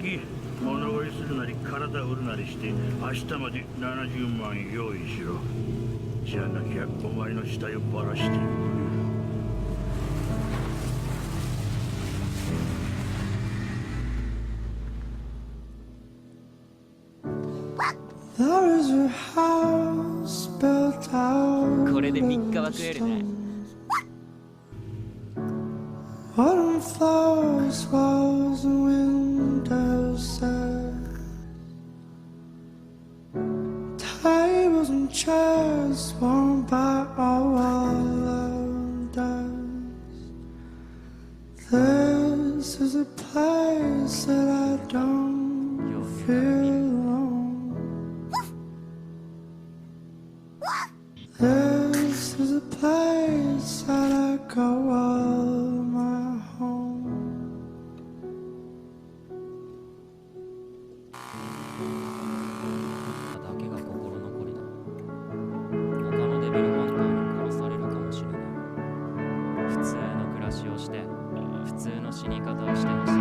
き物乞いするなり体売るなりして明日まで70万用意しろ。じゃなきゃお前の死体をばらしていく。これで3日は食えるね。Autumn flowers, walls and windows set. Tables and chairs worn by all of dust. This is a place that I don't feel alone. This is a place that I go all my home. だけが心残りだ。他のデビルハンターに殺されるかもしれない。普通の暮らしをして普通の死に方をしてほしい。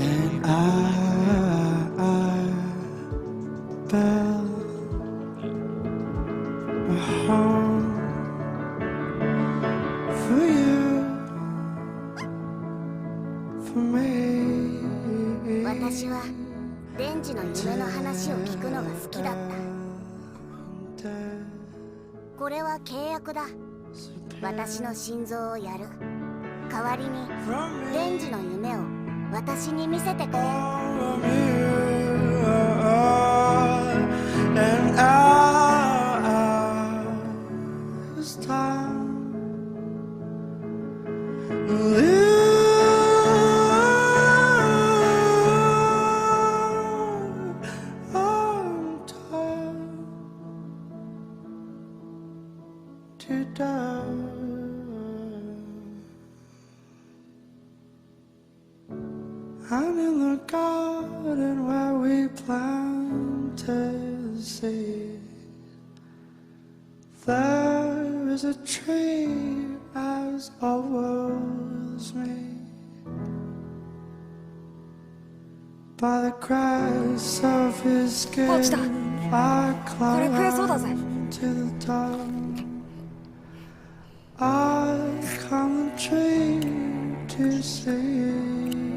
And I built a home for you, for me. 私はデンジの夢の話を聞くのが好きだった。これは契約だ。私の心臓をやる。代わりにデンジの夢を私に見せてくれ。And it's time to live on time to die. And in the garden where we planted the seed, there is a tree as old as me. By the cracks of his skin, I climb to the top. I climb the tree to see.